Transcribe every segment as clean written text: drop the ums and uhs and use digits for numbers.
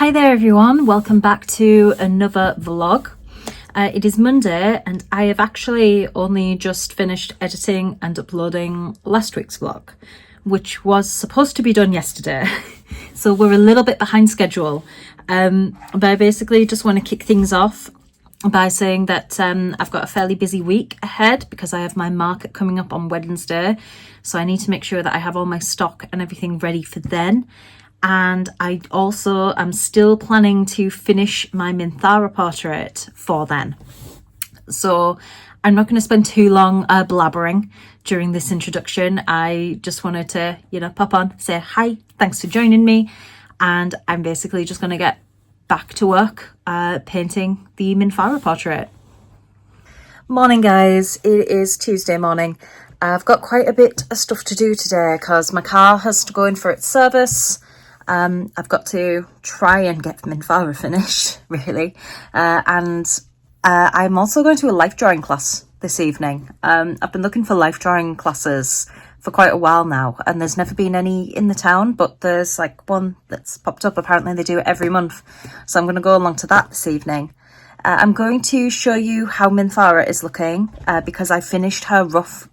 Hi there everyone, welcome back to another vlog. It is Monday and I have actually only just finished editing and uploading last week's vlog, which was supposed to be done yesterday. So we're a little bit behind schedule, but I basically just want to kick things off by saying that I've got a fairly busy week ahead because I have my market coming up on Wednesday. So I need to make sure that I have all my stock and everything ready for then. And I also am still planning to finish my Minthara portrait for then. So I'm not going to spend too long blabbering during this introduction. I just wanted to, pop on, say hi, thanks for joining me. And I'm basically just going to get back to work painting the Minthara portrait. Morning guys, it is Tuesday morning. I've got quite a bit of stuff to do today because my car has to go in for its service. I've got to try and get Minthara finished, really. And I'm also going to a life drawing class this evening. I've been looking for life drawing classes for quite a while now, and there's never been any in the town, but there's like one that's popped up. Apparently they do it every month. So I'm going to go along to that this evening. I'm going to show you how Minthara is looking because I finished her rough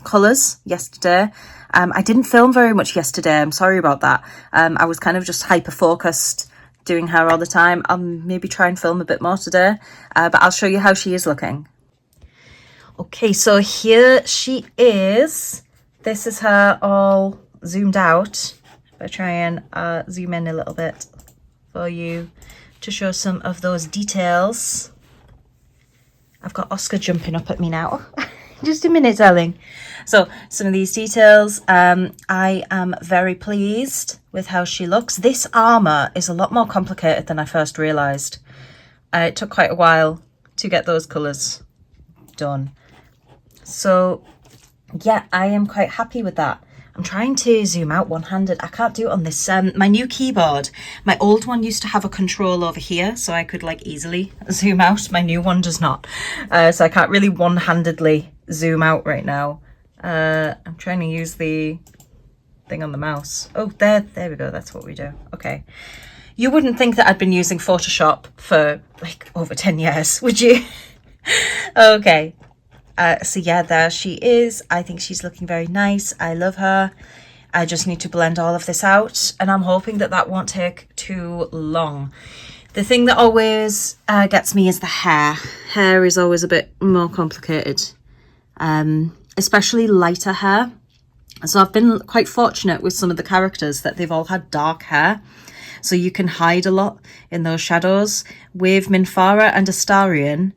colours yesterday. I didn't film very much yesterday, I'm sorry about that. I was kind of just hyper focused doing her all the time. I'll maybe try and film a bit more today, but I'll show you how she is looking. Okay, so here she is. This is her all zoomed out. If I try and zoom in a little bit for you to show some of those details. I've got Oscar jumping up at me now. Just a minute, darling. So some of these details, I am very pleased with how she looks. This armour is a lot more complicated than I first realised. It took quite a while to get those colours done. So yeah, I am quite happy with that. I'm trying to zoom out one-handed. I can't do it on this, my new keyboard. My old one used to have a control over here, so I could like easily zoom out. My new one does not. So I can't really one-handedly zoom out right now. I'm trying to use the thing on the mouse. Oh, there we go. That's what we do. Okay. You wouldn't think that I'd been using Photoshop for like over 10 years, would you? Okay. So yeah, there she is. I think she's looking very nice. I love her. I just need to blend all of this out, and I'm hoping that that won't take too long. The thing that always gets me is the hair. Hair is always a bit more complicated, especially lighter hair. So I've been quite fortunate with some of the characters that they've all had dark hair, so you can hide a lot in those shadows. With Minthara and Astarion,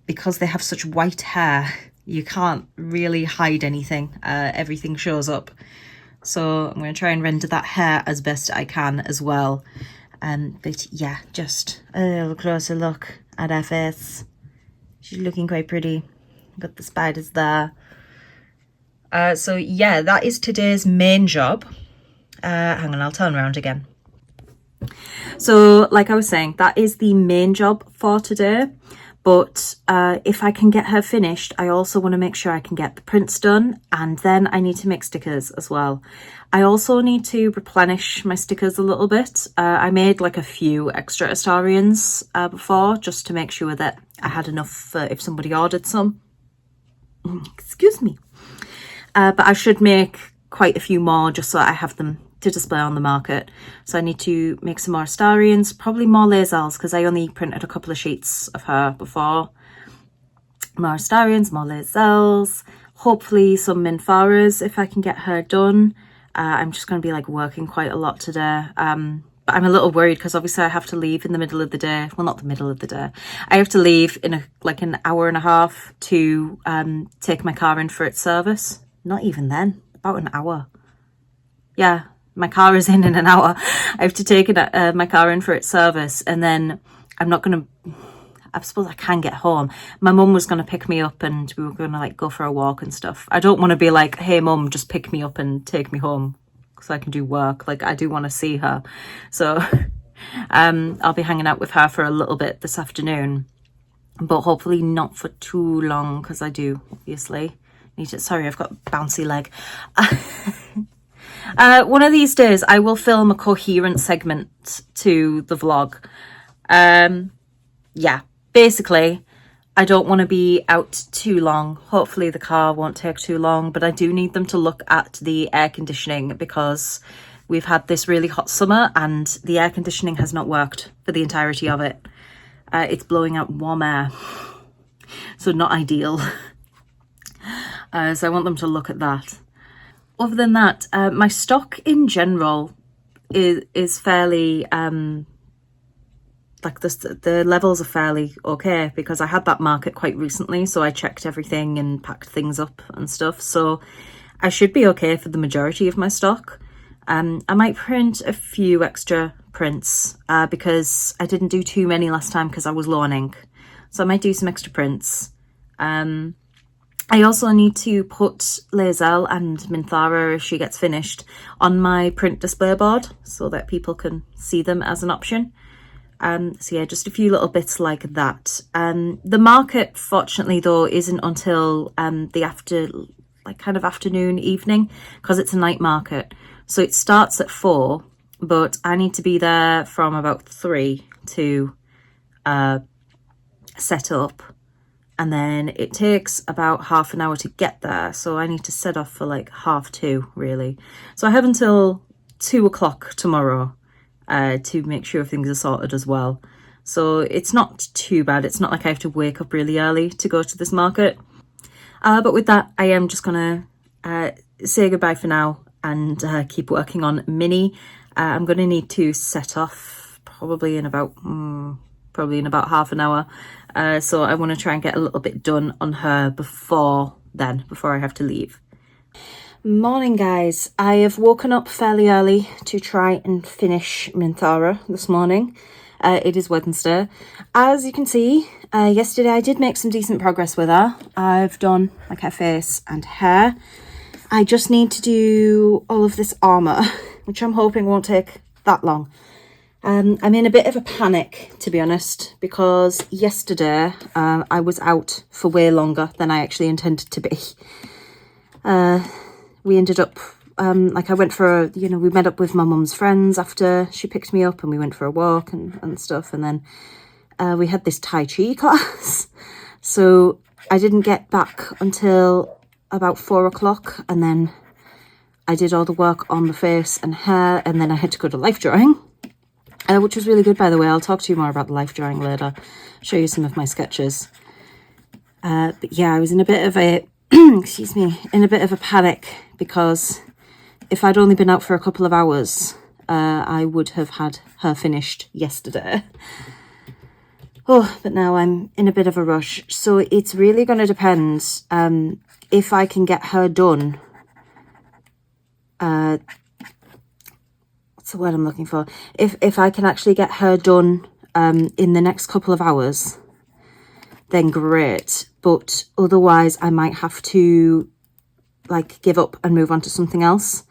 because they have such white hair, you can't really hide anything. Everything shows up. So I'm going to try and render that hair as best I can as well. But yeah, just a little closer look at her face. She's looking quite pretty. Got the spiders there. So yeah, that is today's main job. Hang on, I'll turn around again. So like I was saying, that is the main job for today. But if I can get her finished, I also want to make sure I can get the prints done, and then I need to make stickers as well. I also need to replenish my stickers a little bit. I made like a few extra Astarions before, just to make sure that I had enough if somebody ordered some. Excuse me. But I should make quite a few more just so I have them to display on the market. So I need to make some more Astarions, probably more Lasers, because I only printed a couple of sheets of her before. More Astarions, more Lasers, hopefully some Mintharas if I can get her done. I'm just going to be like working quite a lot today. But I'm a little worried because obviously I have to leave in the middle of the day. Well, not the middle of the day. I have to leave in an hour and a half to take my car in for its service. Not even then, about an hour. Yeah, my car is in an hour. I have to take my car in for its service, and then I'm not going to, I suppose I can get home. My mum was going to pick me up and we were going to like go for a walk and stuff. I don't want to be like, hey mum, just pick me up and take me home so I can do work. Like I do want to see her. So I'll be hanging out with her for a little bit this afternoon, but hopefully not for too long because I do obviously need to, sorry, I've got a bouncy leg. One of these days I will film a coherent segment to the vlog. Yeah, basically I don't want to be out too long. Hopefully the car won't take too long, but I do need them to look at the air conditioning because we've had this really hot summer and the air conditioning has not worked for the entirety of it. It's blowing out warm air, so not ideal. So I want them to look at that. Other than that, my stock in general is fairly like the levels are fairly okay because I had that market quite recently, so I checked everything and packed things up and stuff, so I should be okay for the majority of my stock. I might print a few extra prints because I didn't do too many last time because I was low on ink, so I might do some extra prints. I also need to put Lazel and Minthara, if she gets finished, on my print display board so that people can see them as an option. So yeah, just a few little bits like that. The market, fortunately though, isn't until the afternoon, evening, because it's a night market. So it starts at 4, but I need to be there from about 3 to set up. And then it takes about half an hour to get there, so I need to set off for like 2:30 really. So I have until 2 o'clock tomorrow to make sure things are sorted as well. So it's not too bad. It's not like I have to wake up really early to go to this market. But with that, I am just gonna say goodbye for now and keep working on Minnie. I'm gonna need to set off probably in about half an hour. So I want to try and get a little bit done on her before I have to leave. Morning guys, I have woken up fairly early to try and finish Minthara this morning. It is Wednesday. As you can see, yesterday I did make some decent progress with her. I've done like her face and hair. I just need to do all of this armour, which I'm hoping won't take that long. I'm in a bit of a panic, to be honest, because yesterday I was out for way longer than I actually intended to be. We ended up, I went for, we met up with my mum's friends after she picked me up and we went for a walk and stuff. And then we had this Tai Chi class. So I didn't get back until about 4 o'clock. And then I did all the work on the face and hair. And then I had to go to life drawing. Which was really good, by the way. I'll talk to you more about the life drawing later, show you some of my sketches. But yeah, I was in a bit of a, in a bit of a panic because if I'd only been out for a couple of hours, I would have had her finished yesterday. Oh, but now I'm in a bit of a rush. So it's really going to depend if I can get her done. What's the word I'm looking for? If I can actually get her done in the next couple of hours, then great. But otherwise I might have to give up and move on to something else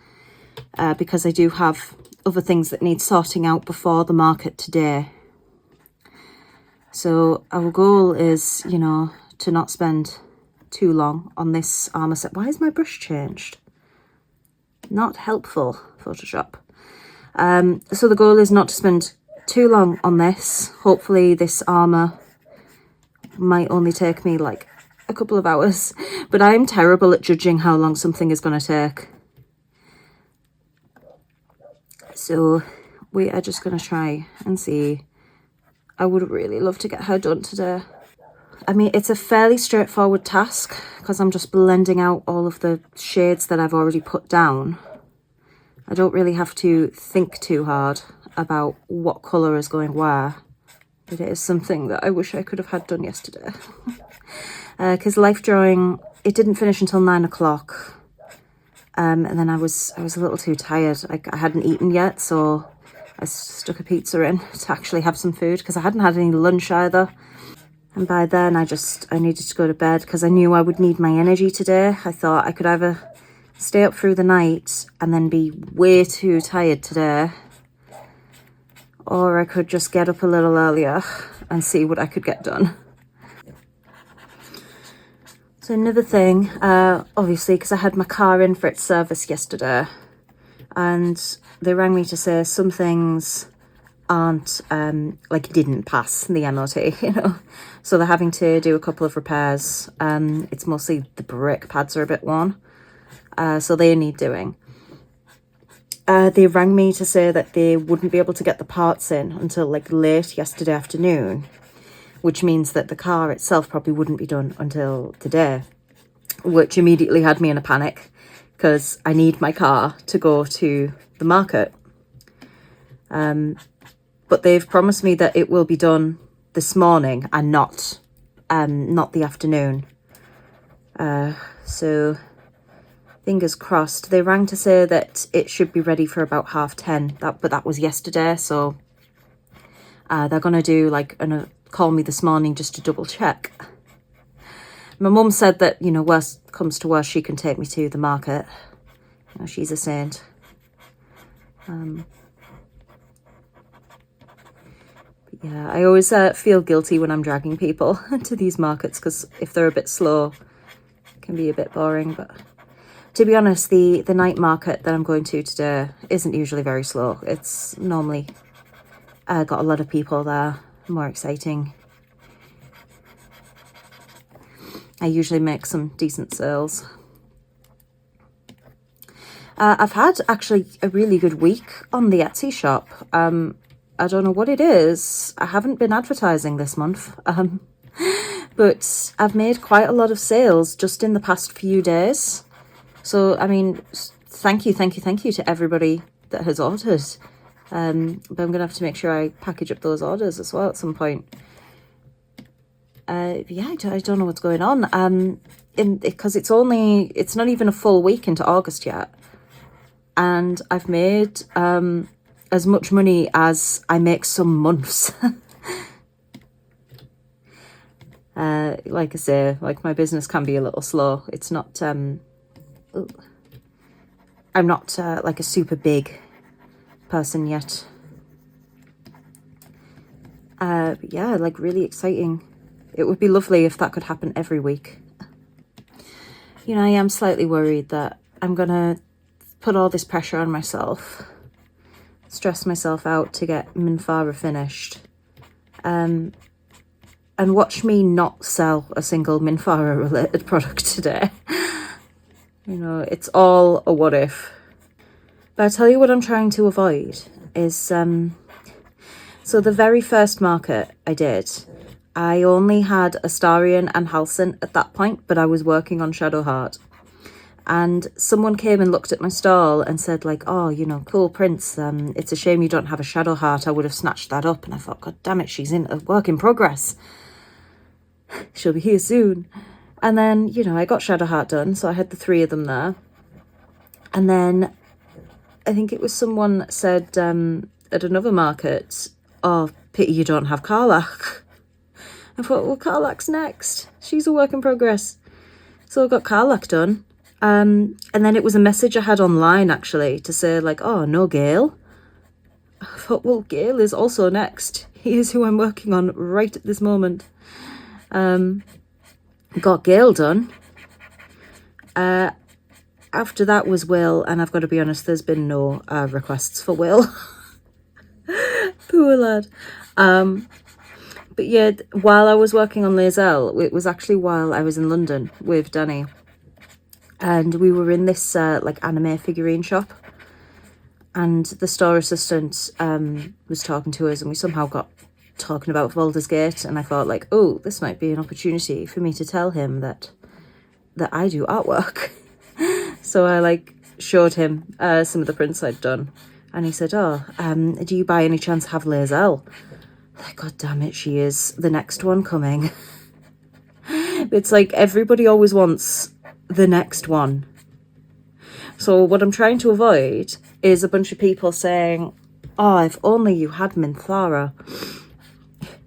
because I do have other things that need sorting out before the market today. So our goal is, to not spend too long on this armour set. Why is my brush changed? Not helpful, Photoshop. So the goal is not to spend too long on this. Hopefully this armour might only take me a couple of hours, but I'm terrible at judging how long something is going to take. So we are just going to try and see. I would really love to get her done today. I mean, it's a fairly straightforward task because I'm just blending out all of the shades that I've already put down. I don't really have to think too hard about what colour is going where. But it is something that I wish I could have had done yesterday. Because life drawing, it didn't finish until 9 o'clock. And then I was a little too tired. I hadn't eaten yet, so I stuck a pizza in to actually have some food because I hadn't had any lunch either. And by then I needed to go to bed because I knew I would need my energy today. I thought I could either stay up through the night and then be way too tired today, or I could just get up a little earlier and see what I could get done. So another thing, obviously, because I had my car in for its service yesterday, and they rang me to say some things aren't like didn't pass the MOT, you know, so they're having to do a couple of repairs. It's mostly the brake pads are a bit worn, so they need doing. They rang me to say that they wouldn't be able to get the parts in until like late yesterday afternoon, which means that the car itself probably wouldn't be done until today, which immediately had me in a panic because I need my car to go to the market. But they've promised me that it will be done this morning and not the afternoon. So fingers crossed. They rang to say that it should be ready for about 10:30. But that was yesterday, so they're gonna do like call me this morning just to double check. My mum said that, you know, worst comes to worst, she can take me to the market. You know, she's a saint. Yeah, I always feel guilty when I'm dragging people to these markets because if they're a bit slow, it can be a bit boring. But to be honest, the night market that I'm going to today isn't usually very slow. It's normally got a lot of people there, more exciting. I usually make some decent sales. I've had actually a really good week on the Etsy shop. I don't know what it is. I haven't been advertising this month, but I've made quite a lot of sales just in the past few days. So, I mean, thank you to everybody that has ordered. But I'm going to have to make sure I package up those orders as well at some point. Yeah, I don't know what's going on. Because it's not even a full week into August yet. And I've made as much money as I make some months. Like I say, like my business can be a little slow. It's not, I'm not like a super big person yet. But yeah, like really exciting. It would be lovely if that could happen every week. You know, I am slightly worried that I'm gonna put all this pressure on myself, stress myself out to get Minthara finished, and watch me not sell a single Minthara related product today. You know, it's all a what if. But I tell you what I'm trying to avoid is, so the very first market I did, I only had Astarion and Halcyon at that point, but I was working on Shadowheart. And someone came and looked at my stall and said like, oh, you know, cool prints. It's a shame you don't have a Shadowheart. I would have snatched that up. And I thought, God damn it, she's in a work in progress. She'll be here soon. And then, you know, I got Shadowheart done. So I had the 3 of them there. And then I think it was someone said at another market, oh, pity you don't have Karlach. I thought, well, Karlach's next. She's a work in progress. So I got Karlach done. And then it was a message I had online, actually, to say, like, oh, no Gale. I thought, well, Gale is also next. He is who I'm working on right at this moment. Got Gale done. After that was Will, and I've got to be honest, there's been no requests for Will. Poor lad. But yeah, while I was working on Lae'zel, it was actually while I was in London with Danny. And we were in this like anime figurine shop. And the store assistant was talking to us, and we somehow got talking about Baldur's Gate. And I thought like, oh, this might be an opportunity for me to tell him that I do artwork. So I like showed him some of the prints I'd done. And he said, oh, do you by any chance have Lae'zel? Like, God damn it, she is the next one coming. It's like everybody always wants the next one. So what I'm trying to avoid is a bunch of people saying, oh, if only you had Minthara.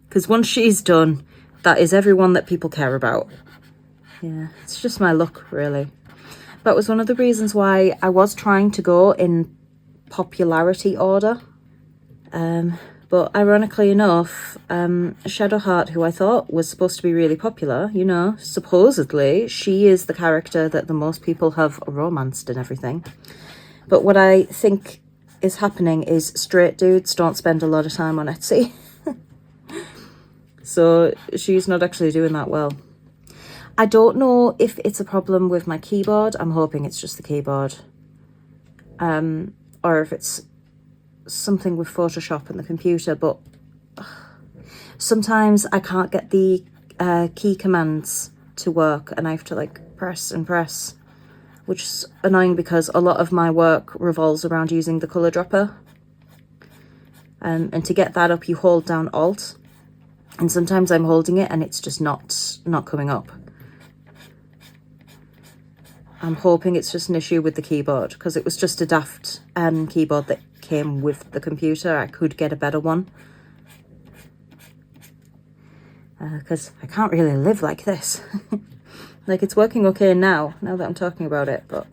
Because once she's done, that is everyone that people care about. Yeah, it's just my luck, really. That was one of the reasons why I was trying to go in popularity order. But ironically enough, Shadowheart, who I thought was supposed to be really popular, you know, supposedly, she is the character that the most people have romanced and everything. But what I think is happening is straight dudes don't spend a lot of time on Etsy. So she's not actually doing that well. I don't know if it's a problem with my keyboard. I'm hoping it's just the keyboard. Or if it's something with Photoshop and the computer, but sometimes I can't get the key commands to work and I have to like press and press, which is annoying because a lot of my work revolves around using the colour dropper. And to get that up, you hold down Alt, and sometimes I'm holding it and it's just not coming up. I'm hoping it's just an issue with the keyboard, because it was just a daft keyboard that came with the computer. I could get a better one, because I can't really live like this. Like, it's working okay now that I'm talking about it, but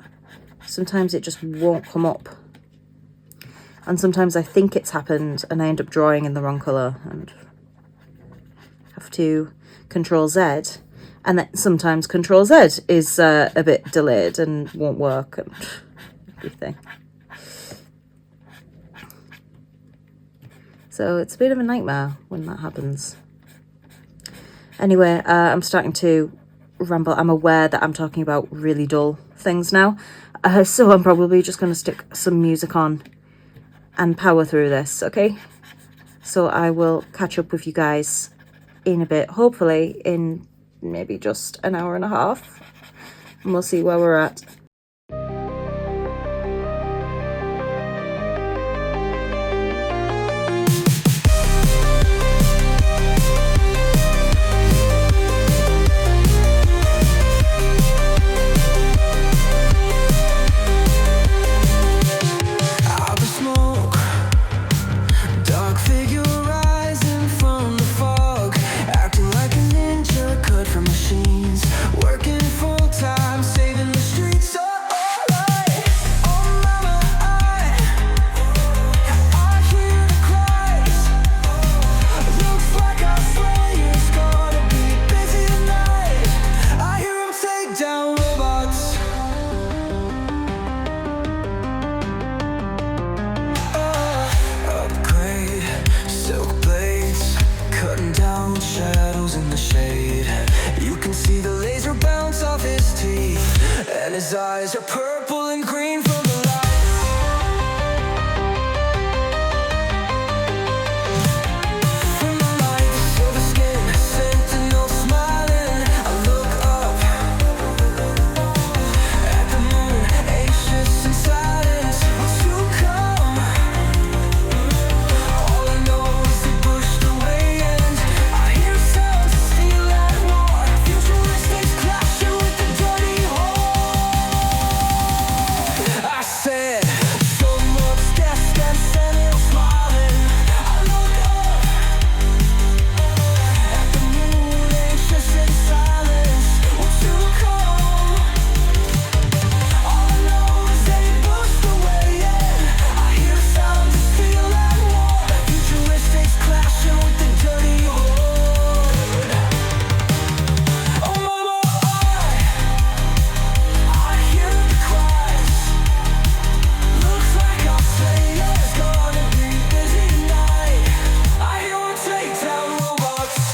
sometimes it just won't come up. And sometimes I think it's happened and I end up drawing in the wrong colour and have to Control Z, and then sometimes Control Z is a bit delayed and won't work and everything. So it's a bit of a nightmare when that happens. Anyway, I'm starting to ramble. I'm aware that I'm talking about really dull things now, so I'm probably just going to stick some music on and power through this, okay? So I will catch up with you guys in a bit, hopefully in maybe just an hour and a half, and we'll see where we're at. His eyes are purple and green from the light. From the light, silver skin, sentinel smiling. I look up at the moon, anxious in silence. Won't you come? All I know is they pushed away, and I hear sounds of steel and war. Futuristics clashing with the dirty hole. I said, so much death and Samuel smiling. I look up at the moon, anxious in silence. Won't you come? All I know is they pushed away, and I hear sounds of steel and war. Futuristics clashing with the dirty horde. Oh mama, I hear the cries. Looks like our Slayer's gonna be busy tonight. I hear him take down robots.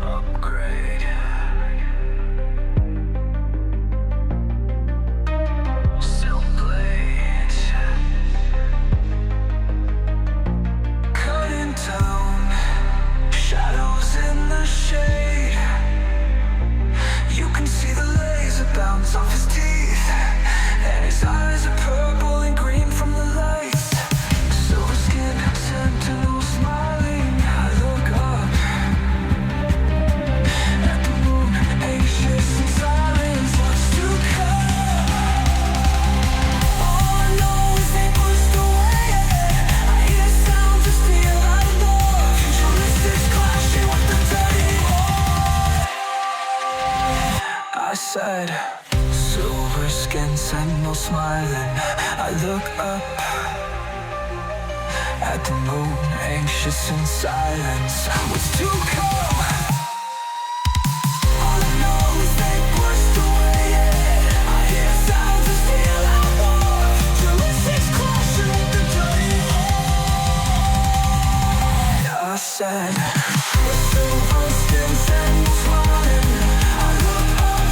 Upgrade. Silk blades. Cutting down shadows in the shade. You can see the laser bounce off his teeth, and his eyes are purple and green from the lights. Silver skin, sentinel smiling. I look up at the moon, anxious in silence. What's to come? All I know is they pushed away. I hear sounds of steel and war. Futuristics clashing with the dirty horde. I said, silver skin, sentinel smiling. I look up at the moon, anxious in silence. What's to come? All I know is they pushed away, yeah. I hear sounds of steel and war. Jurassic clashing with the dirty heart. I said, with silver skins and smiling, I look up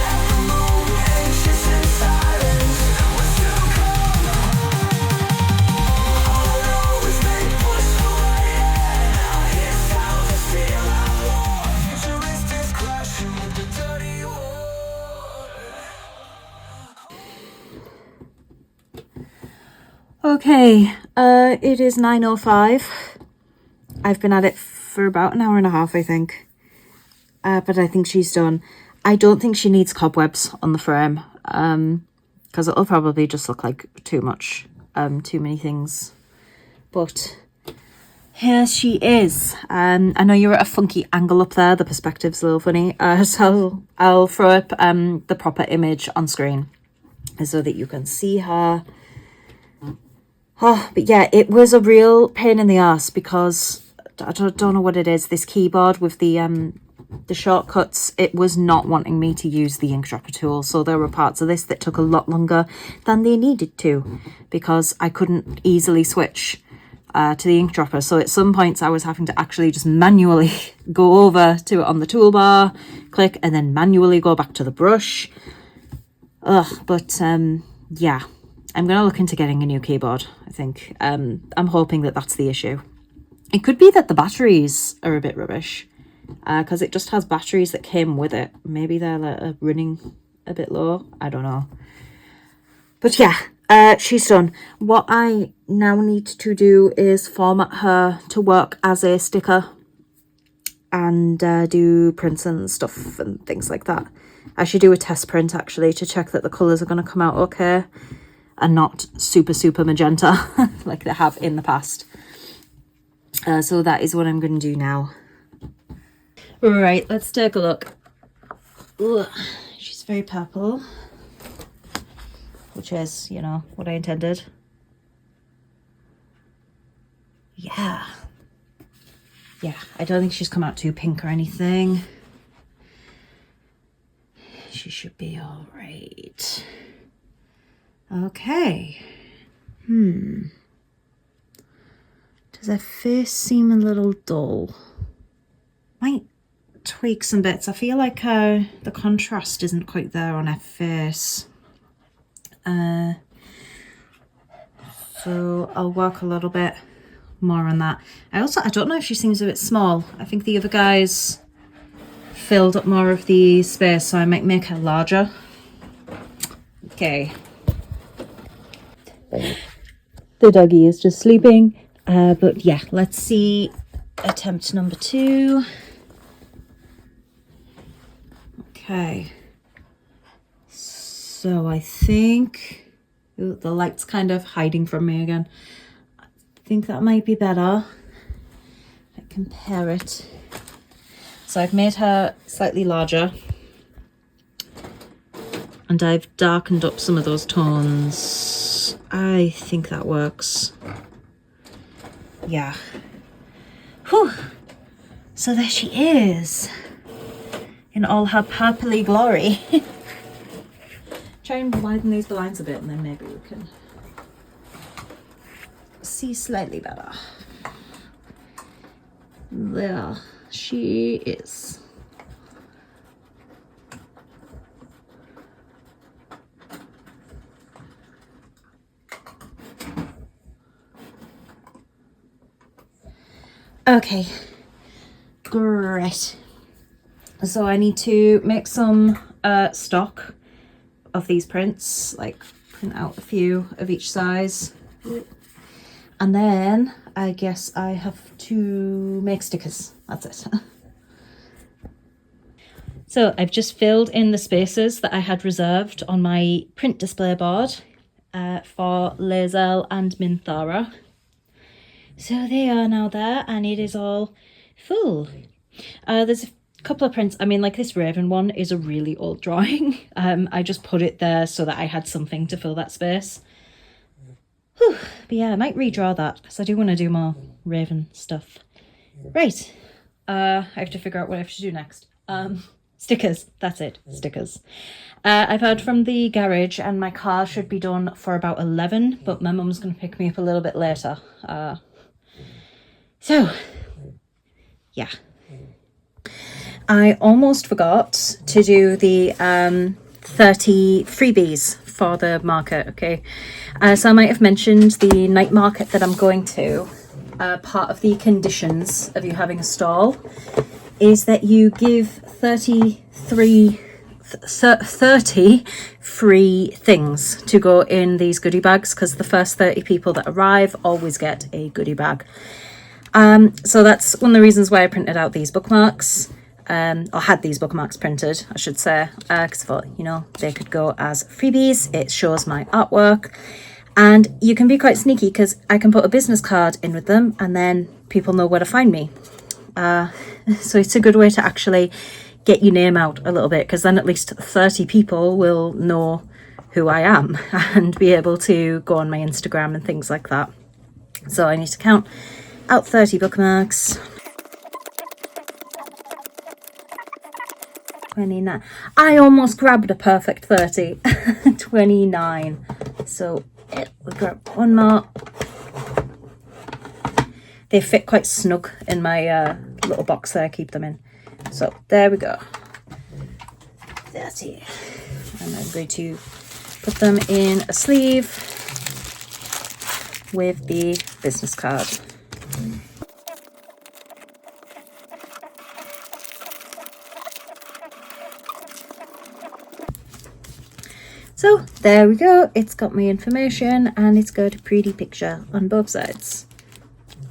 at the moon, anxious in silence. What's to come? All I know is they pushed away, yeah. I hear sounds of steel and war. Futuristics clashing with the dirty war. Okay, it is 9:05. I've been at it for about an hour and a half, I think. But I think she's done. I don't think she needs cobwebs on the frame, because it'll probably just look like too much, too many things. But here she is. I know you're at a funky angle up there. The perspective's a little funny. So I'll throw up the proper image on screen so that you can see her. Oh, but yeah, it was a real pain in the ass because I don't know what it is. This keyboard with the shortcuts, it was not wanting me to use the ink dropper tool. So there were parts of this that took a lot longer than they needed to because I couldn't easily switch to the ink dropper. So at some points I was having to actually just manually go over to it on the toolbar, click, and then manually go back to the brush. But yeah. I'm going to look into getting a new keyboard, I think. I'm hoping that that's the issue. It could be that the batteries are a bit rubbish, because it just has batteries that came with it. Maybe they're like, running a bit low. I don't know. But yeah, she's done. What I now need to do is format her to work as a sticker and do prints and stuff and things like that. I should do a test print, actually, to check that the colours are going to come out okay. And not super magenta like they have in the past. So that is what I'm going to do now. Right, let's take a look. Ugh, she's very purple, which is, you know, what I intended. Yeah, I don't think she's come out too pink or anything. She should be all right. Okay. Does her face seem a little dull? Might tweak some bits. I feel like the contrast isn't quite there on her face. So I'll work a little bit more on that. I don't know if she seems a bit small. I think the other guys filled up more of the space, so I might make her larger. Okay. The doggy is just sleeping, but yeah, let's see attempt number 2. Okay, so I think the light's kind of hiding from me again. I think that might be better. I compare it. So I've made her slightly larger and I've darkened up some of those tones. I think that works. Yeah. Whew. So there she is in all her purpley glory. Try and widen these blinds a bit and then maybe we can see slightly better. There she is. Okay, great. So I need to make some stock of these prints, like print out a few of each size. And then I guess I have to make stickers. That's it. So I've just filled in the spaces that I had reserved on my print display board for Lazel and Minthara. So they are now there and it is all full. There's a couple of prints. I mean, like this Raven one is a really old drawing. I just put it there so that I had something to fill that space. Whew. But yeah, I might redraw that because I do want to do more Raven stuff. Right. I have to figure out what I have to do next. Stickers. That's it. Stickers. I've heard from the garage and my car should be done for about 11, but my mum's going to pick me up a little bit later. So, yeah. I almost forgot to do the 30 freebies for the market, okay? So I might have mentioned the night market that I'm going to. Part of the conditions of you having a stall is that you give 30 free things to go in these goodie bags, because the first 30 people that arrive always get a goodie bag. So that's one of the reasons why I printed out these bookmarks, or had these bookmarks printed, I should say, because I thought, you know, they could go as freebies. It shows my artwork, and you can be quite sneaky because I can put a business card in with them and then people know where to find me. So it's a good way to actually get your name out a little bit, because then at least 30 people will know who I am and be able to go on my Instagram and things like that. So I need to count out 30 bookmarks. 29. I almost grabbed a perfect 30. 29. So we'll grab one more. They fit quite snug in my little box that I keep them in. So there we go. 30. And I'm going to put them in a sleeve with the business card. So there we go, it's got my information and it's got a pretty picture on both sides.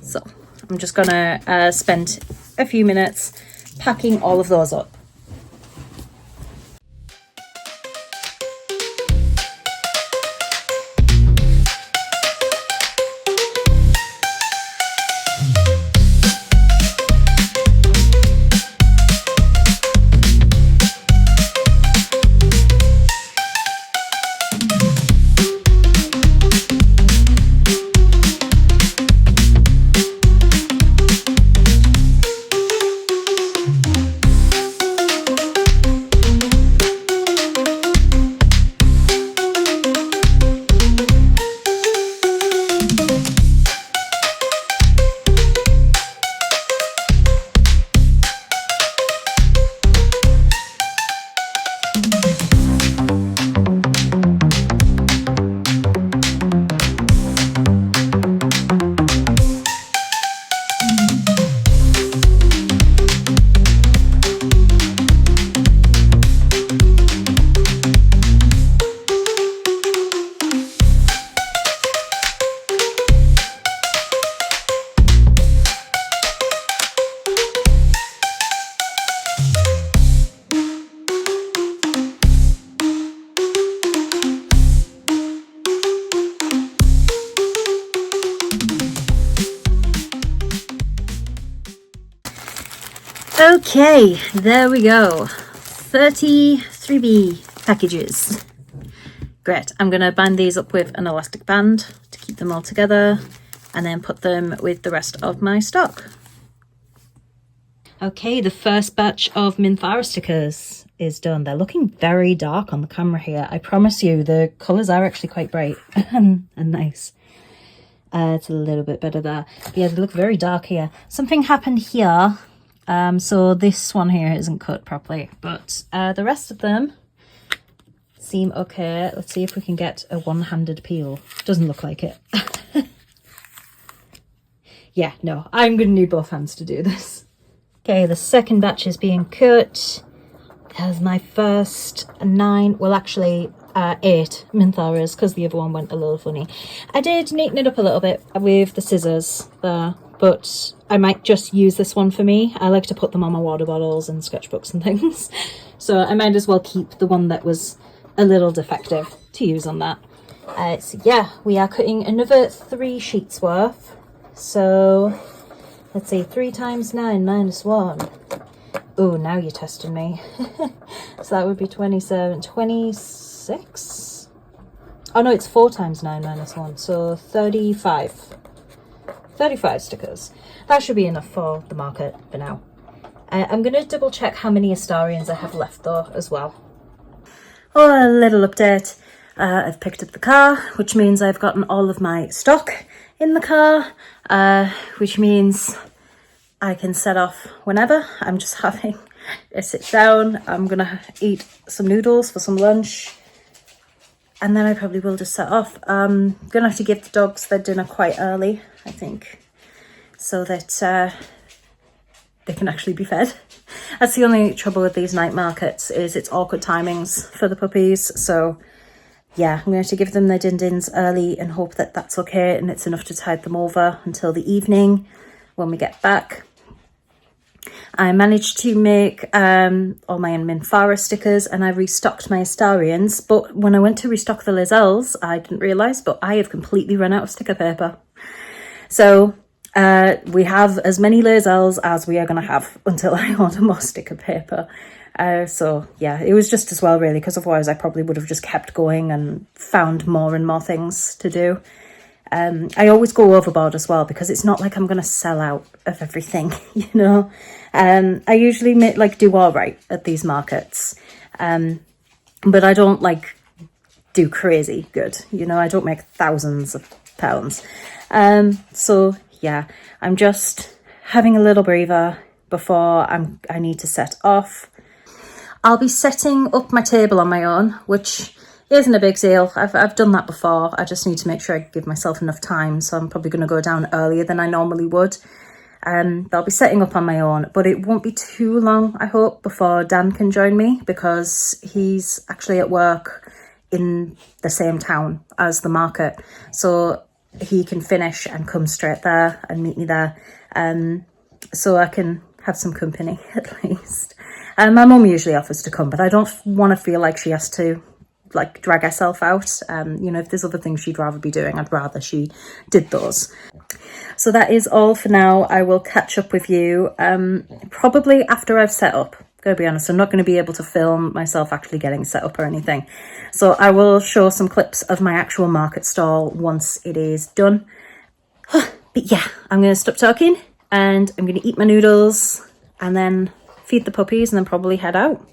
So I'm just gonna spend a few minutes packing all of those up. Okay, there we go. 33B packages. Great. I'm going to bind these up with an elastic band to keep them all together and then put them with the rest of my stock. Okay, the first batch of Minthara stickers is done. They're looking very dark on the camera here. I promise you the colours are actually quite bright and nice. It's a little bit better there. But yeah, they look very dark here. Something happened here. So this one here isn't cut properly, but the rest of them seem okay. Let's see if we can get a one-handed peel. Doesn't look like it. Yeah, no, I'm going to need both hands to do this. Okay, the second batch is being cut. There's my first 9, well actually 8 Mintharas, because the other one went a little funny. I did neaten it up a little bit with the scissors there, but I might just use this one for me. I like to put them on my water bottles and sketchbooks and things. So I might as well keep the one that was a little defective to use on that. So yeah, we are cutting another 3 sheets worth. So let's see, 3 times 9 minus 1. Oh, now you're testing me. So that would be 27, 26. Oh no, it's 4 times 9 minus 1, so 35. 35 stickers. That should be enough for the market for now. I'm going to double check how many Astarians I have left though as well. Oh, a little update. I've picked up the car, which means I've gotten all of my stock in the car, which means I can set off whenever. I'm just having a sit down. I'm going to eat some noodles for some lunch. And then I probably will just set off. I'm going to have to give the dogs their dinner quite early, I think, so that they can actually be fed. That's the only trouble with these night markets, is it's awkward timings for the puppies. So yeah, I'm going to have to give them their din-dins early and hope that that's okay and it's enough to tide them over until the evening when we get back. I managed to make all my Minthara stickers, and I restocked my Astarians, but when I went to restock the Lizelles, I didn't realise, but I have completely run out of sticker paper. So we have as many Lizelles as we are going to have until I order more sticker paper. So yeah, it was just as well really, because otherwise I probably would have just kept going and found more and more things to do. I always go overboard as well, because it's not like I'm going to sell out of everything, you know. I usually do all right at these markets, but I don't do crazy good, you know. I don't make thousands of pounds. So yeah, I'm just having a little breather before I need to set off. I'll be setting up my table on my own, which isn't a big deal. I've done that before. I just need to make sure I give myself enough time. So I'm probably going to go down earlier than I normally would. I'll be setting up on my own, but it won't be too long, I hope, before Dan can join me, because he's actually at work in the same town as the market. So he can finish and come straight there and meet me there. So I can have some company at least. My mum usually offers to come, but I don't want to feel like she has to drag herself out. You know, if there's other things she'd rather be doing, I'd rather she did those. So that is all for now. I will catch up with you probably after I've set up. Gotta be honest, I'm not going to be able to film myself actually getting set up or anything. So I will show some clips of my actual market stall once it is done. But yeah, I'm going to stop talking and I'm going to eat my noodles and then feed the puppies and then probably head out.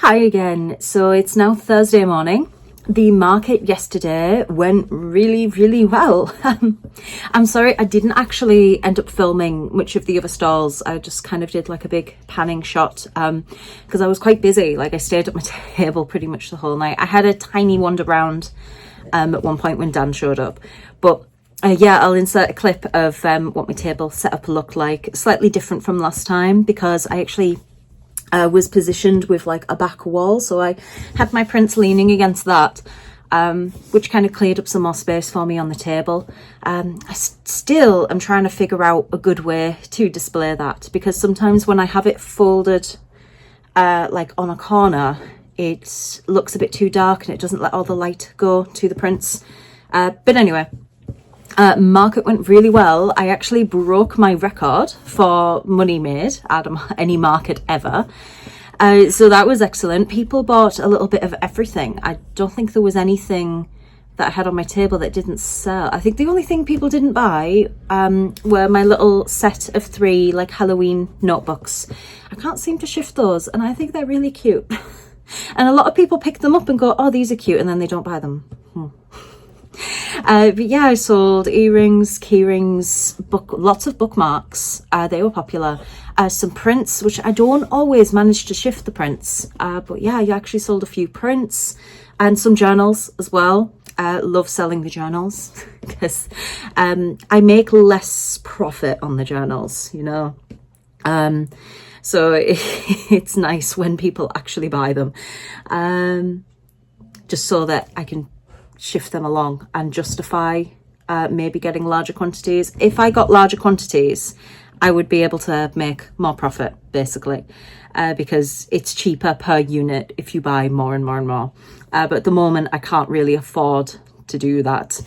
Hi again. So it's now Thursday morning. The market yesterday went really, really well. I'm sorry, I didn't actually end up filming much of the other stalls. I just kind of did a big panning shot because I was quite busy. I stayed at my table pretty much the whole night. I had a tiny wander round at one point when Dan showed up. But yeah, I'll insert a clip of what my table setup looked like. Slightly different from last time because I actually was positioned with a back wall, so I had my prints leaning against that, which kind of cleared up some more space for me on the table. I still am trying to figure out a good way to display that, because sometimes when I have it folded on a corner, it looks a bit too dark and it doesn't let all the light go to the prints. But anyway, market went really well. I actually broke my record for money made at any market ever. So that was excellent. People bought a little bit of everything. I don't think there was anything that I had on my table that didn't sell. I think the only thing people didn't buy were my little set of 3 Halloween notebooks. I can't seem to shift those, and I think they're really cute. And a lot of people pick them up and go, oh, these are cute, and then they don't buy them. But yeah, I sold earrings, key rings, lots of bookmarks. They were popular. Some prints, which I don't always manage to shift the prints. But yeah, I actually sold a few prints and some journals as well. Love selling the journals because I make less profit on the journals, you know. So it's nice when people actually buy them. just so that I can shift them along and justify maybe getting larger quantities. If I got larger quantities, I would be able to make more profit, basically, because it's cheaper per unit if you buy more and more and more. But at the moment, I can't really afford to do that,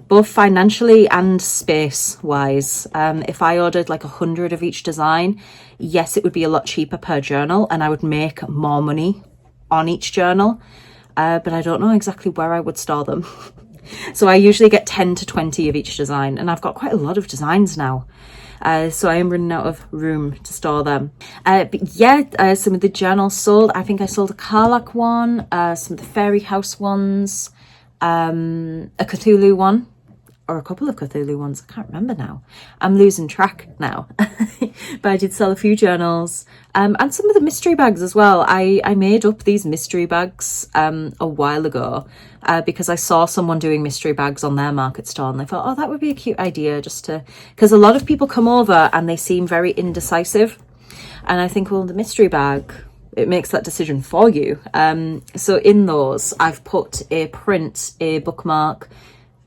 both financially and space wise. If I ordered like 100 of each design, yes, it would be a lot cheaper per journal and I would make more money on each journal, but I don't know exactly where I would store them. So I usually get 10 to 20 of each design, and I've got quite a lot of designs now. So I am running out of room to store them. But yeah, some of the journals sold. I think I sold a Karlak one, some of the Fairy House ones, a Cthulhu one, or a couple of Cthulhu ones. I can't remember now. I'm losing track now. But I did sell a few journals, and some of the mystery bags as well. I made up these mystery bags a while ago because I saw someone doing mystery bags on their market stall, and I thought, oh, that would be a cute idea, just to, because a lot of people come over and they seem very indecisive, and I think, well, the mystery bag, it makes that decision for you. So in those, I've put a print, a bookmark,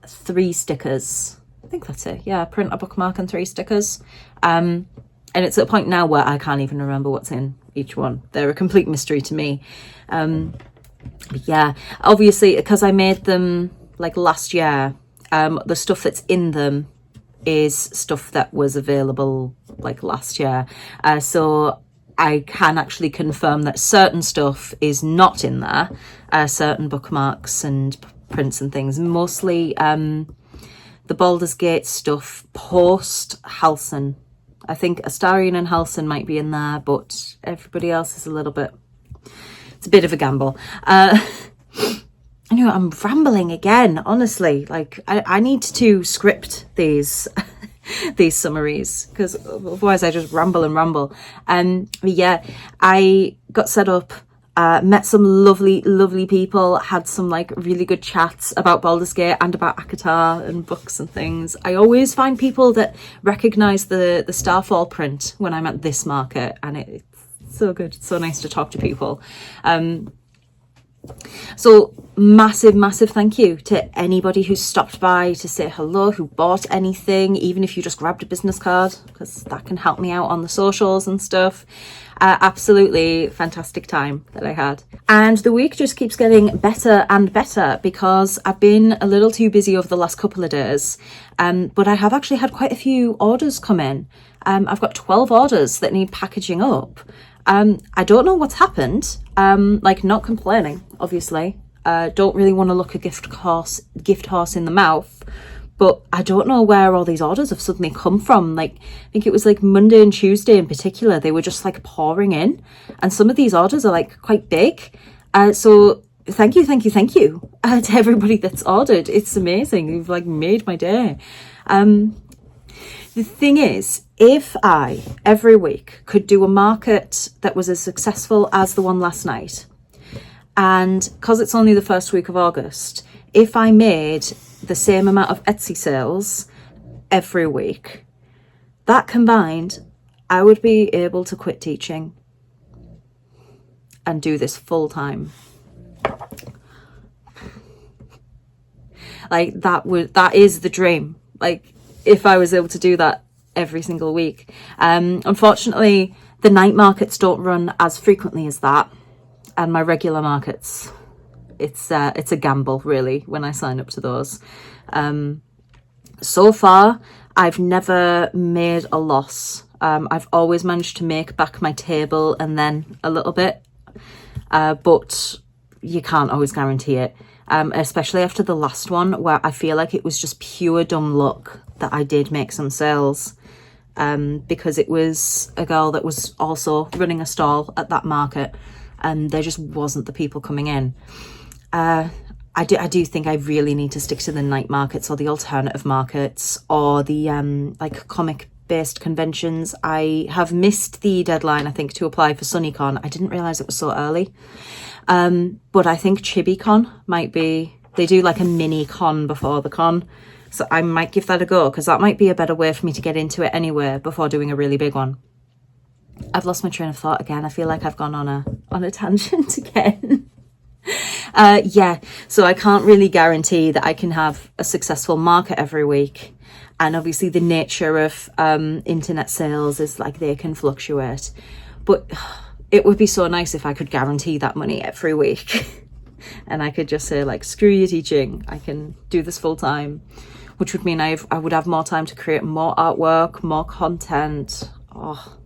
3 stickers. I think that's it. Yeah, print, a bookmark and 3 stickers. And it's at a point now where I can't even remember what's in each one. They're a complete mystery to me. But yeah, obviously, because I made them like last year, the stuff that's in them is stuff that was available like last year. So I can actually confirm that certain stuff is not in there, certain bookmarks and prints and things, mostly the Baldur's Gate stuff post Halcyon. I think Astarion and Halcyon might be in there, but everybody else is it's a bit of a gamble. I know I'm rambling again, honestly. Like I need to script these these summaries, because otherwise I just ramble and ramble. But yeah, I got set up, met some lovely people, had some like really good chats about Baldur's Gate and about ACOTAR and books and things. I always find people that recognise the Starfall print when I'm at this market, and it's so good. It's so nice to talk to people. So massive thank you to anybody who stopped by to say hello, who bought anything, even if you just grabbed a business card, because that can help me out on the socials and stuff. Absolutely fantastic time that I had. And the week just keeps getting better and better, because I've been a little too busy over the last couple of days, but I have actually had quite a few orders come in. I've got 12 orders that need packaging up. I don't know what's happened. Like, not complaining, obviously. Don't really want to look a gift horse in the mouth, but I don't know where all these orders have suddenly come from. Like, I think it was like Monday and Tuesday in particular, they were just like pouring in, and some of these orders are like quite big. So thank you to everybody that's ordered. It's amazing. You've like made my day. The thing is, if I, every week, could do a market that was as successful as the one last night, and because it's only the first week of August, if I made the same amount of Etsy sales every week, that combined, I would be able to quit teaching and do this full time. Like, that is the dream. Like, if I was able to do that every single week. Unfortunately, the night markets don't run as frequently as that, and my regular markets, it's a gamble really when I sign up to those. So far, I've never made a loss. I've always managed to make back my table and then a little bit, but you can't always guarantee it. Especially after the last one, where I feel like it was just pure dumb luck that I did make some sales, because it was a girl that was also running a stall at that market, and there just wasn't the people coming in. I do think I really need to stick to the night markets or the alternative markets or the like comic based conventions. I have missed the deadline, I think, to apply for SunnyCon. I didn't realise it was so early. But I think ChibiCon might be, they do like a mini con before the con. So I might give that a go, because that might be a better way for me to get into it anyway before doing a really big one. I've lost my train of thought again. I feel like I've gone on a tangent again. Yeah, so I can't really guarantee that I can have a successful market every week. And obviously the nature of internet sales is like they can fluctuate. But it would be so nice if I could guarantee that money every week. And I could just say like, screw your teaching, I can do this full time. Which would mean I would have more time to create more artwork, more content. Oh,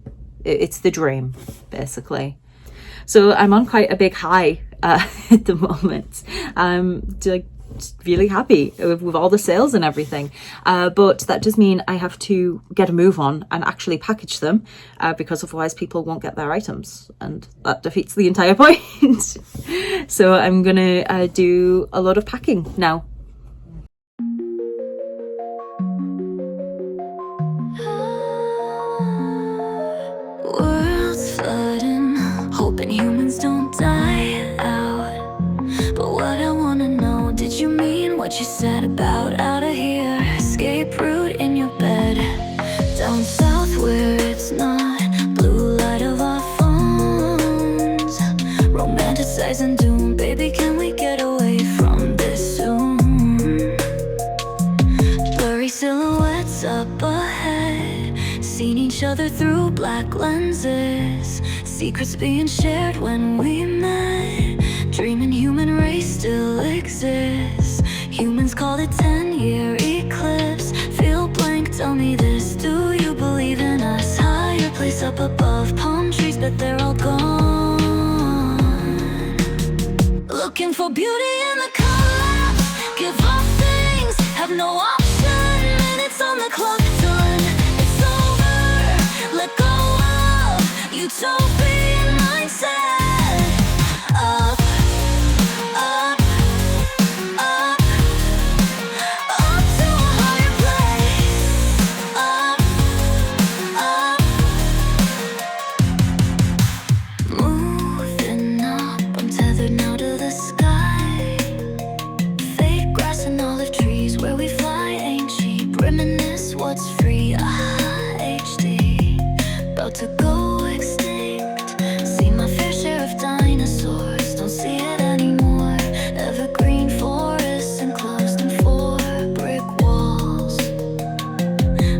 it's the dream, basically. So I'm on quite a big high at the moment. I'm like really happy with all the sales and everything. But that does mean I have to get a move on and actually package them because otherwise people won't get their items. And that defeats the entire point. So I'm going to do a lot of packing now. World's flooding, hoping humans don't die out. But what I wanna know, did you mean what you said about out of here? Escape route in your bed, down south where it's not blue light of our phones. Romanticizing doom, baby, can we get away from this soon? Blurry silhouettes up ahead, seen each other through black lenses. Secrets being shared when we met. Dreaming human race still exists. Humans called it 10-year eclipse. Feel blank, tell me this, do you believe in us? Higher place up above, palm trees, but they're all gone. Looking for beauty in the collapse. Give up things, have no option. Minutes on the clock, done. It's over, let go of utopian mindset. Up, up, up, up to a higher place. Up, up, moving up, I'm tethered now to the sky. Fake grass and olive trees, where we fly ain't cheap. Reminisce what's free, HD. About to go extinct. See my fair share of dinosaurs, don't see it anymore. Evergreen forests enclosed in 4 brick walls.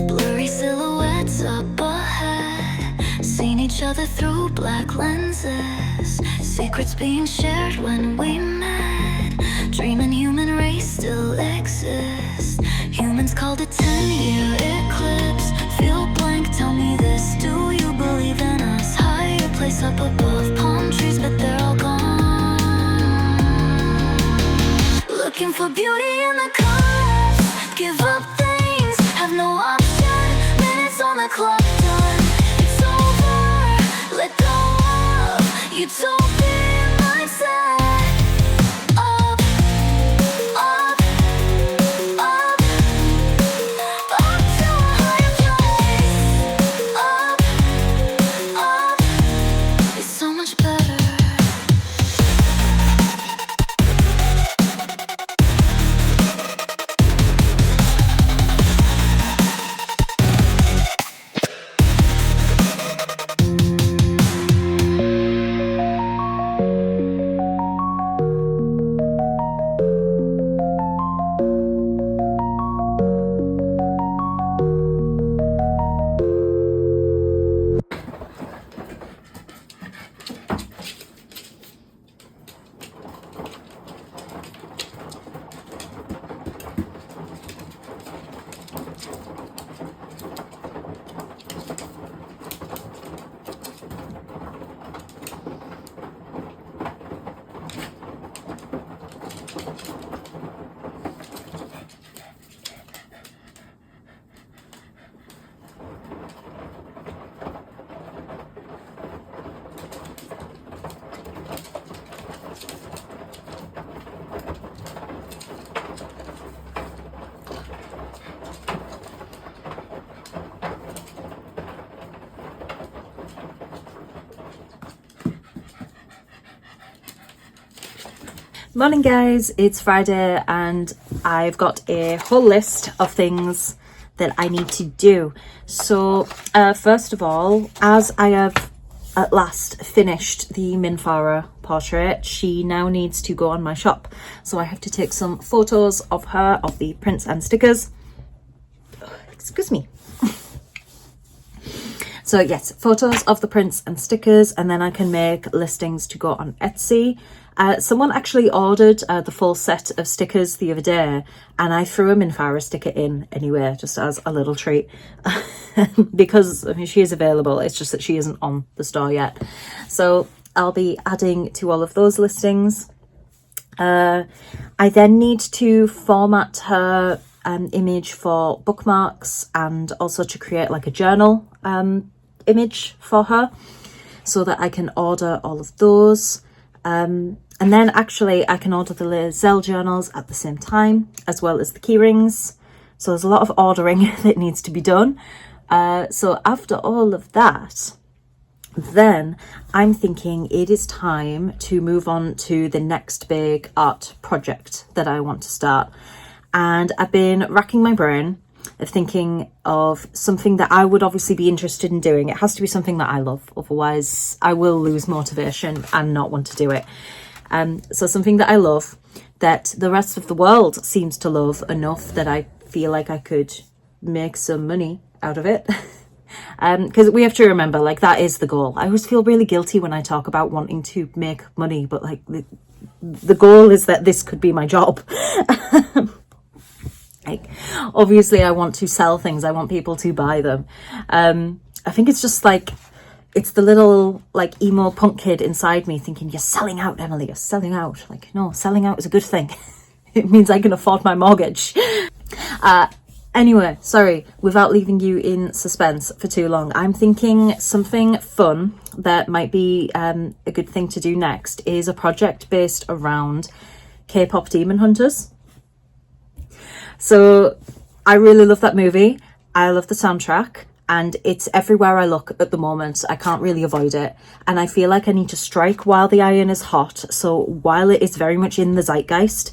Blurry silhouettes up ahead, seen each other through black lenses. Secrets being shared when we met. Dreaming human race still exists. Humans called it 10-year eclipse. Feel blank, tell me this, do you believe in us? Higher place up above, palm trees, but they're all gone. Looking for beauty in the collapse. Give up things, have no option. Minutes on the clock, done. It's over, let go of utopian mindset. Up, up, up, up to a higher place. Up, up, it's so much better. Morning guys, it's Friday and I've got a whole list of things that I need to do. So first of all, as I have at last finished the Minthara portrait, she now needs to go on my shop. So I have to take some photos of her, of the prints and stickers. Excuse me. So yes, photos of the prints and stickers, and then I can make listings to go on Etsy. Someone actually ordered the full set of stickers the other day, and I threw a Minthara sticker in anyway, just as a little treat. Because, I mean, she is available, it's just that she isn't on the store yet. So I'll be adding to all of those listings. I then need to format her image for bookmarks, and also to create like a journal image for her, so that I can order all of those. And then actually I can order the Lizelle journals at the same time, as well as the key rings. So there's a lot of ordering that needs to be done. So after all of that, then I'm thinking it is time to move on to the next big art project that I want to start. And I've been racking my brain of thinking of something that I would obviously be interested in doing. It has to be something that I love, otherwise I will lose motivation and not want to do it. So something that I love, that the rest of the world seems to love enough that I feel like I could make some money out of it. Because we have to remember, like, that is the goal. I always feel really guilty when I talk about wanting to make money, but like the goal is that this could be my job. Like, obviously I want to sell things, I want people to buy them. I think it's just like, it's the little like emo punk kid inside me thinking, you're selling out, Emily, you're selling out. Like, no, selling out is a good thing. It means I can afford my mortgage. Anyway, sorry, without leaving you in suspense for too long, I'm thinking something fun that might be a good thing to do next is a project based around K-pop demon hunters. So I really love that movie. I love the soundtrack, and it's everywhere I look at the moment. I can't really avoid it. And I feel like I need to strike while the iron is hot. So while it is very much in the zeitgeist,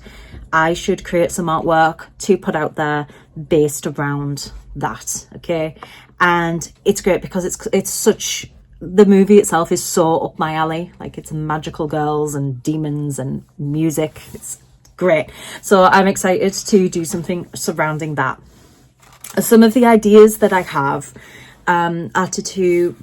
I should create some artwork to put out there based around that, okay? And it's great because it's such, the movie itself is so up my alley. Like, it's magical girls and demons and music. It's great. So I'm excited to do something surrounding that. Some of the ideas that I have are to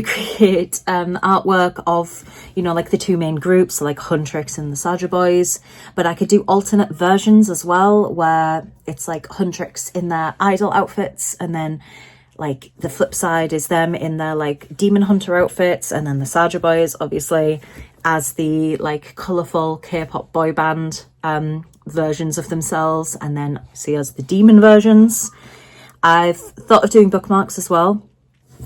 create artwork of, you know, like the two main groups, like Huntrix and the Saja Boys. But I could do alternate versions as well, where it's like Huntrix in their idol outfits, and then like the flip side is them in their like demon hunter outfits, and then the Saja Boys obviously as the like colourful K-pop boy band versions of themselves, and then see as the demon versions. I've thought of doing bookmarks as well,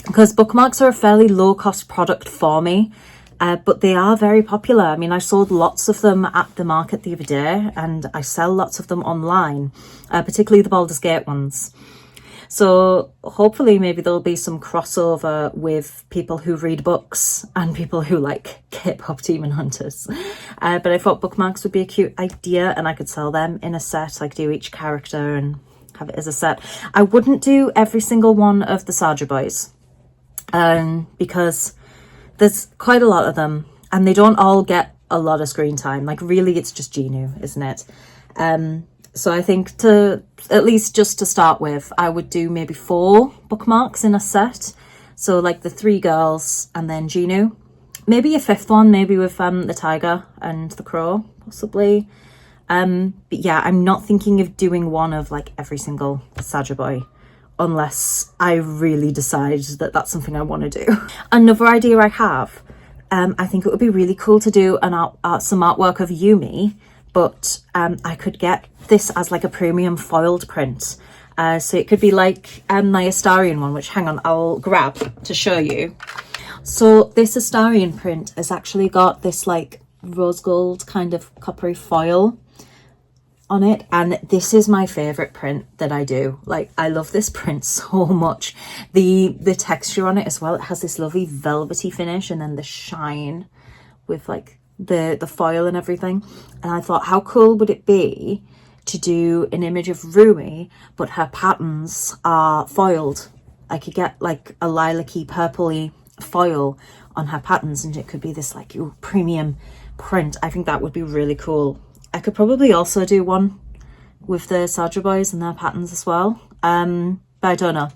because bookmarks are a fairly low cost product for me, but they are very popular. I mean, I sold lots of them at the market the other day, and I sell lots of them online, particularly the Baldur's Gate ones. So hopefully maybe there'll be some crossover with people who read books and people who like K-pop demon hunters. But I thought bookmarks would be a cute idea, and I could sell them in a set, like do each character and have it as a set. I wouldn't do every single one of the Saja Boys, because there's quite a lot of them and they don't all get a lot of screen time. Like, really, it's just Genu, isn't it? So I think to, at least just to start with, I would do maybe 4 bookmarks in a set. So like the 3 girls and then Genu. Maybe a 5th one, maybe with the tiger and the crow, possibly. But yeah, I'm not thinking of doing one of like every single Saja Boy, unless I really decide that that's something I want to do. Another idea I have, I think it would be really cool to do some artwork of Yumi, but I could get this as like a premium foiled print. So it could be like my Astarion one, which, hang on, I'll grab to show you. So this Astarion print has actually got this like rose gold kind of coppery foil on it, and this is my favorite print that I do. Like, I love this print so much. The texture on it as well, it has this lovely velvety finish, and then the shine with like the foil and everything. And I thought, how cool would it be to do an image of Rumi, but her patterns are foiled? I could get like a lilac-y purpley foil on her patterns, and it could be this like premium print. I think that would be really cool. I could probably also do one with the Sadra boys and their patterns as well, but I don't know.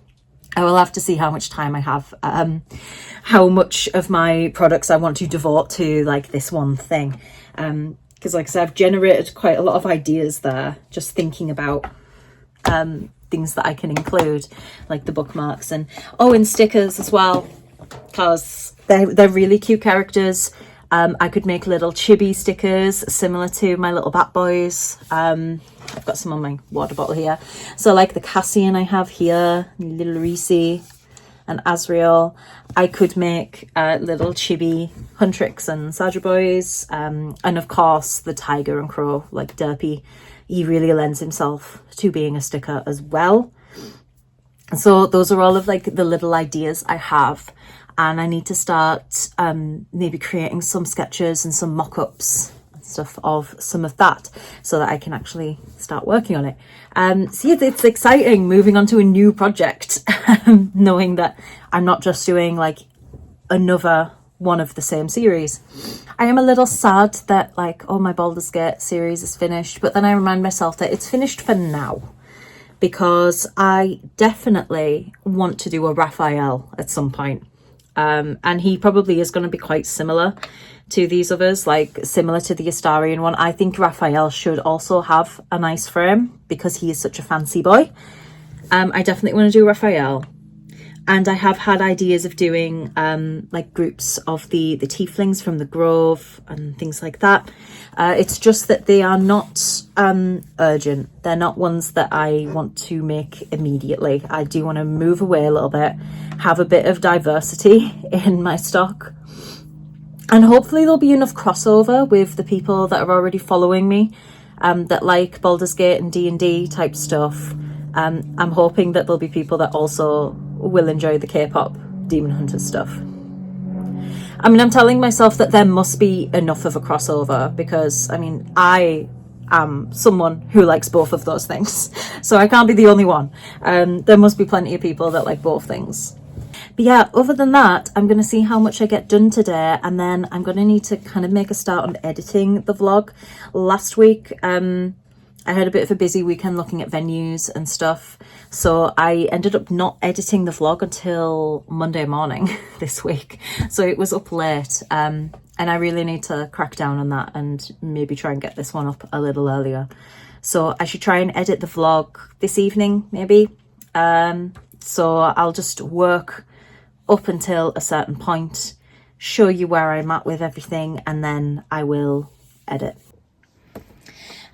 I will have to see how much time I have, how much of my products I want to devote to like this one thing, because like I said, I've generated quite a lot of ideas there just thinking about things that I can include, like the bookmarks and stickers as well, because they're really cute characters. I could make little chibi stickers similar to my little Bat Boys. I've got some on my water bottle here. So like the Cassian I have here, little Reese and Azrael. I could make little chibi Huntrix and Sadra Boys. And of course the Tiger and Crow, like Derpy. He really lends himself to being a sticker as well. So those are all of like the little ideas I have. And I need to start maybe creating some sketches and some mock-ups and stuff of some of that so that I can actually start working on it. So yeah, it's exciting moving on to a new project, knowing that I'm not just doing like another one of the same series. I am a little sad that like, my Baldur's Gate series is finished, but then I remind myself that it's finished for now, because I definitely want to do a Raphael at some point. And he probably is going to be quite similar to these others, like similar to the Astarian one. I think Raphael should also have a nice frame because he is such a fancy boy. I definitely want to do Raphael. And I have had ideas of doing like groups of the tieflings from the Grove and things like that. It's just that they are not urgent. They're not ones that I want to make immediately. I do want to move away a little bit, have a bit of diversity in my stock. And hopefully there'll be enough crossover with the people that are already following me, that like Baldur's Gate and D&D type stuff. I'm hoping that there'll be people that also will enjoy the K-pop Demon Hunter stuff. I mean, I'm telling myself that there must be enough of a crossover because, I mean, I am someone who likes both of those things. So I can't be the only one. There must be plenty of people that like both things. But yeah, other than that, I'm going to see how much I get done today, and then I'm going to need to kind of make a start on editing the vlog. Last week, I had a bit of a busy weekend looking at venues and stuff, so I ended up not editing the vlog until Monday morning this week. So it was up late, and I really need to crack down on that and maybe try and get this one up a little earlier. So I should try and edit the vlog this evening, maybe. So I'll just work up until a certain point, show you where I'm at with everything, and then I will edit.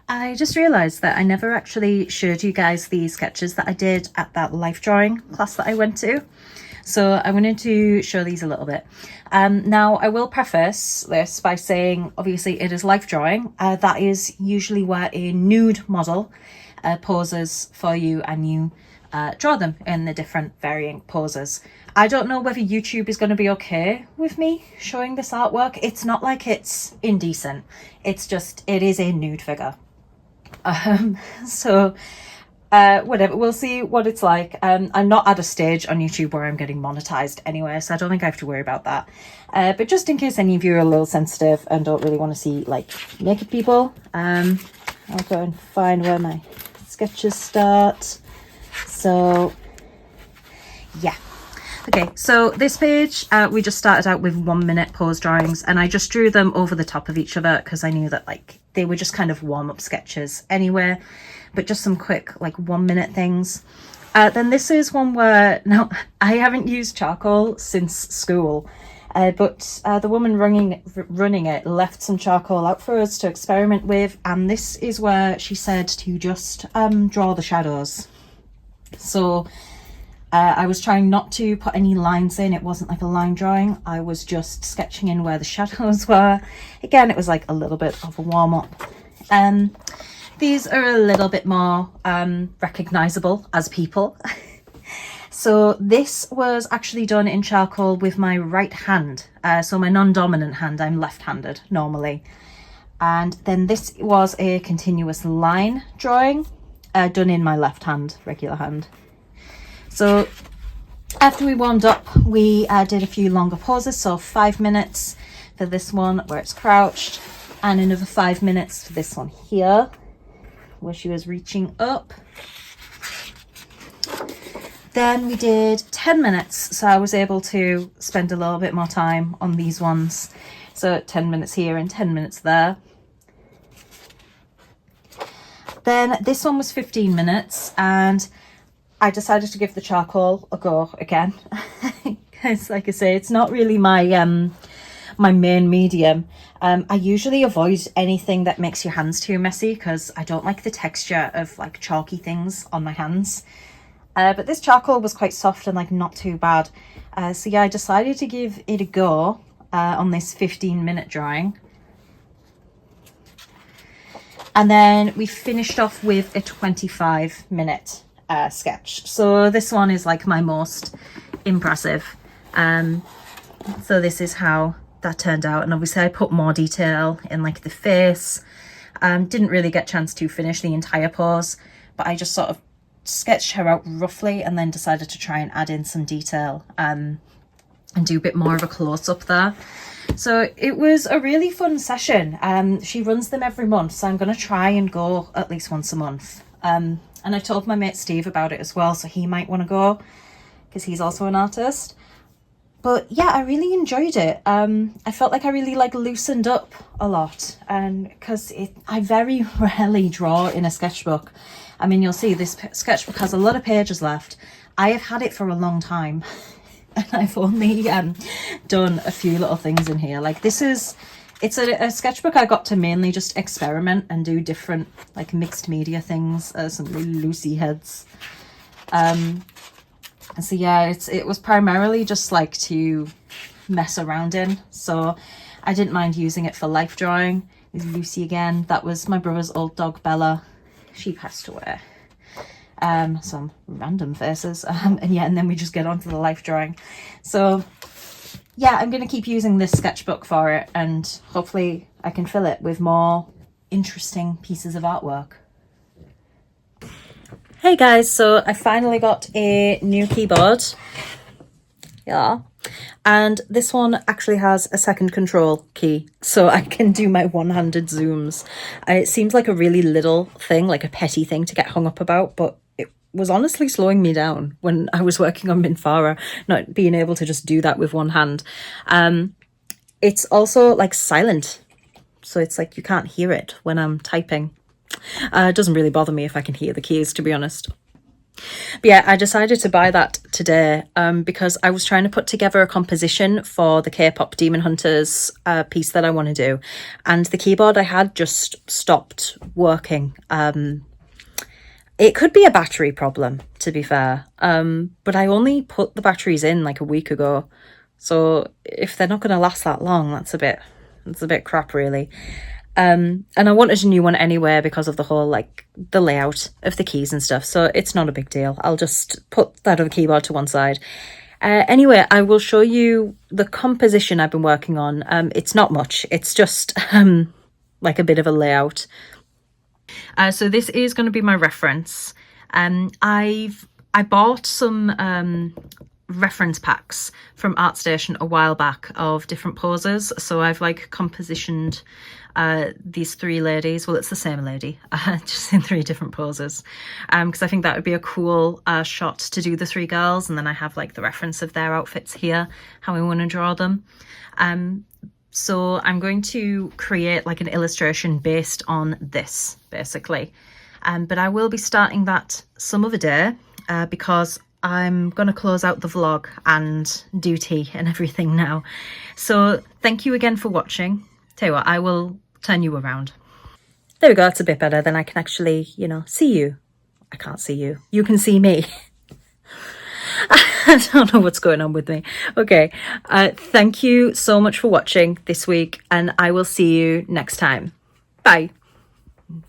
I just realised that I never actually showed you guys the sketches that I did at that life drawing class that I went to. So I wanted to show these a little bit. Now I will preface this by saying, obviously it is life drawing. That is usually where a nude model poses for you and you draw them in the different varying poses. I don't know whether YouTube is going to be okay with me showing this artwork. It's not like it's indecent. It's just, it is a nude figure. So whatever, we'll see what it's like. I'm not at a stage on YouTube where I'm getting monetized anyway, so I don't think I have to worry about that. But just in case any of you are a little sensitive and don't really want to see like naked people, I'll go and find where my sketches start. So yeah. Okay, so this page, we just started out with 1 minute pose drawings, and I just drew them over the top of each other because I knew that like they were just kind of warm-up sketches anyway, but just some quick like 1 minute things. Then this is one where, now I haven't used charcoal since school, but the woman running it left some charcoal out for us to experiment with, and this is where she said to just draw the shadows. So I was trying not to put any lines in. It wasn't like a line drawing. I was just sketching in where the shadows were. Again, it was like a little bit of a warm-up. These are a little bit more recognizable as people. So this was actually done in charcoal with my right hand. So my non-dominant hand. I'm left-handed normally. And then this was a continuous line drawing done in my left hand, regular hand. So After we warmed up, we did a few longer pauses, so 5 minutes for this one where it's crouched, and another 5 minutes for this one here where she was reaching up. Then we did 10 minutes, so I was able to spend a little bit more time on these ones. So 10 minutes here and 10 minutes there. Then this one was 15 minutes, and I decided to give the charcoal a go again. Because like I say, it's not really my my main medium. I usually avoid anything that makes your hands too messy because I don't like the texture of like chalky things on my hands. But this charcoal was quite soft and like not too bad. So yeah, I decided to give it a go on this 15-minute drawing. And then we finished off with a 25-minute sketch. So this one is like my most impressive. So this is how that turned out, and obviously I put more detail in like the face. Didn't really get a chance to finish the entire pose, but I just sort of sketched her out roughly and then decided to try and add in some detail and do a bit more of a close-up there. So it was a really fun session. She runs them every month, so I'm going to try and go at least once a month. And I told my mate Steve about it as well, so he might want to go because he's also an artist. But yeah, I really enjoyed it. I felt like I really like loosened up a lot, and because I very rarely draw in a sketchbook. I mean, you'll see this sketchbook has a lot of pages left. I have had it for a long time and I've only done a few little things in here. Like it's a sketchbook I got to mainly just experiment and do different like mixed media things, some really loosey heads. And so yeah, it was primarily just like to mess around in. So I didn't mind using it for life drawing. There's Lucy again. That was my brother's old dog Bella. She passed away. Some random faces. And yeah, and then we just get on to the life drawing. So yeah, I'm going to keep using this sketchbook for it, and hopefully I can fill it with more interesting pieces of artwork. Hey guys, so I finally got a new keyboard. Yeah. And this one actually has a second control key, so I can do my one-handed zooms. It seems like a really little thing, like a petty thing to get hung up about, but it was honestly slowing me down when I was working on Minthara, not being able to just do that with one hand. It's also like silent, so it's like you can't hear it when I'm typing. It doesn't really bother me if I can hear the keys, to be honest. But yeah, I decided to buy that today because I was trying to put together a composition for the K-pop Demon Hunters piece that I want to do, and the keyboard I had just stopped working. It could be a battery problem, to be fair, but I only put the batteries in like a week ago, so if they're not going to last that long, that's a bit crap, really. And I wanted a new one anyway because of the whole like the layout of the keys and stuff, so it's not a big deal. I'll just put that other keyboard to one side. Anyway, I will show you the composition I've been working on. It's not much, it's just like a bit of a layout. So this is going to be my reference. I bought some reference packs from ArtStation a while back of different poses, so I've like compositioned these three ladies. Well, it's the same lady, just in three different poses, because I think that would be a cool shot to do the three girls, and then I have like the reference of their outfits here, how I want to draw them. So I'm going to create like an illustration based on this, basically, but I will be starting that some other day because I'm going to close out the vlog and do tea and everything now. So thank you again for watching. Tell you what, I will turn you around. There we go, that's a bit better. Then I can actually, you know, see you. I can't see you. You can see me. I don't know what's going on with me. Okay, thank you so much for watching this week, and I will see you next time. Bye.